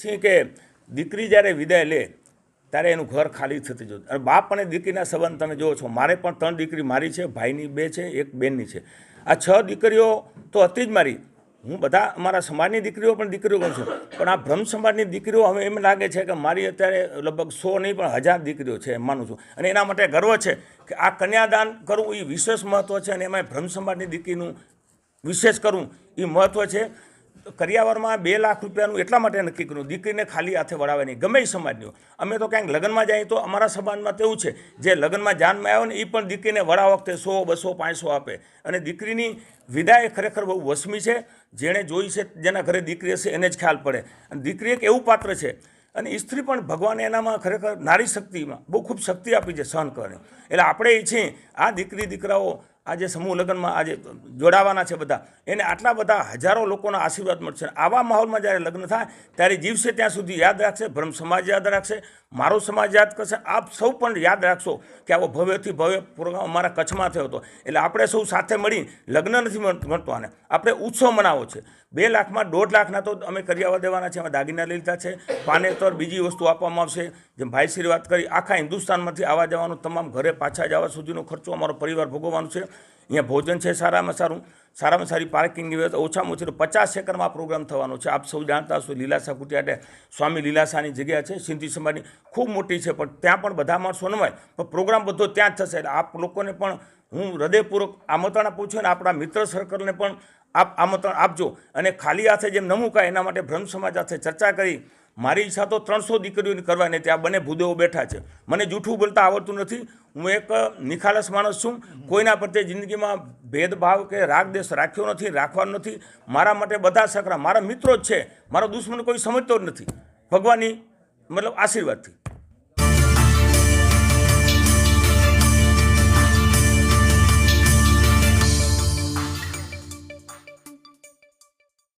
છીએ કે દીકરી જ્યારે વિદાય લે ત્યારે એનું ઘર ખાલી થતું જોયું. અને બાપ અને દીકરીના સંબંધ તમે જુઓ છો. મારે પણ 3 દીકરી મારી છે, ભાઈની 2 છે, એક બેનની છે. આ 6 દીકરીઓ તો હતી જ મારી. હું બધા અમારા સમાજની દીકરીઓ પણ દીકરીઓ કહું છું, પણ આ બ્રહ્મ સમાજની દીકરીઓ હવે એમ લાગે છે કે મારી અત્યારે લગભગ 100 નહીં પણ 1000 દીકરીઓ છે એમ માનું છું. અને એના માટે ગર્વ છે કે આ કન્યાદાન કરવું એ વિશેષ મહત્ત્વ છે. અને એમાં બ્રહ્મ સમાજની દીકરીનું વિશેષ કરવું એ મહત્ત્વ છે. કરિયાવરમાં 2 લાખ રૂપિયાનું એટલા માટે નક્કી કર્યું, દીકરીને ખાલી હાથે વળાવવાની. ગમે એ સમાજની. અમે તો ક્યાંક લગ્નમાં જઈએ તો અમારા સમાજમાં તો એવું છે, જે લગ્નમાં જાનમાં આવે ને એ પણ દીકરીને વળા વખતે 100, 200, 500 આપે. અને દીકરીની વિદાય ખરેખર બહુ વસમી છે. જેણે જોઈ છે, જેના ઘરે દીકરી હશે એને જ ખ્યાલ પડે. અને દીકરી એક એવું પાત્ર છે. અને સ્ત્રી પણ ભગવાને એનામાં ખરેખર નારી શક્તિમાં બહુ ખૂબ શક્તિ આપી છે સહન કરવાની. એટલે આપણે એ છીએ આ દીકરી દીકરાઓ આજે સમૂહ લગ્નમાં આજે જોડાવાના છે બધા, એને આટલા બધા હજારો લોકોના આશીર્વાદ મળશે. આવા માહોલમાં જ્યારે લગ્ન થાય ત્યારે જીવશે ત્યાં સુધી યાદ રાખશે, બ્રહ્મ સમાજ યાદ રાખશે, મારો સમાજ યાદ કરશે. આપ સૌ પણ યાદ રાખશો કે આવો ભવ્યથી ભવ્ય પ્રોગ્રામ અમારા કચ્છમાં થયો હતો. એટલે આપણે સૌ સાથે મળી લગ્ન નથી મળતો, આને આપણે ઉત્સવ મનાવો છે. 2 લાખમાં 1.5 લાખના તો અમે કરિયાવર દેવાના છે, અમે દાગીના લઈ લીધા છે, પાનેતર બીજી વસ્તુ આપવામાં આવશે. જેમ ભાઈશ્રી વાત કરી, આખા હિન્દુસ્તાનમાંથી આવવા જવાનું, તમામ ઘરે પાછા જવા સુધીનો ખર્ચો અમારો પરિવાર ભોગવવાનો છે. અહીંયા ભોજન છે સારામાં સારી પાર્કિંગની વ્યવસ્થા. ઓછામાં ઓછી 50 એકરમાં આ પ્રોગ્રામ થવાનો છે. આપ સૌ જાણતા હશો લીલાસા કુટિયાટે સ્વામી લીલાસાની જગ્યા છે, સિંધી સમાજની ખૂબ મોટી છે, પણ ત્યાં પણ બધા માણસો ન હોય, પણ પ્રોગ્રામ બધો ત્યાં જ થશે. એટલે આપ લોકોને પણ હું હૃદયપૂર્વક આમંત્રણ આપું છું. અને આપણા મિત્ર સર્કલને પણ આપ આમંત્રણ આપજો. અને ખાલી હાથે જેમ ન મુકાય એના માટે બ્રહ્મ સમાજ સાથે ચર્ચા કરી. મારી ઈચ્છા તો 300 દીકરીઓની કરવાની. ત્યાં બંને ભૂદેવો બેઠા છે. મને જૂઠું બોલતા આવડતું નથી. હું એક નિખાલસ માણસ છું. કોઈના પ્રત્યે જિંદગીમાં ભેદભાવ કે રાગ દેશ રાખ્યો નથી, રાખવાનો નથી. મારા માટે બધા સકરા મારા મિત્રો જ છે. મારો દુશ્મન કોઈ સમજતો જ નથી, ભગવાનની મતલબ આશીર્વાદથી.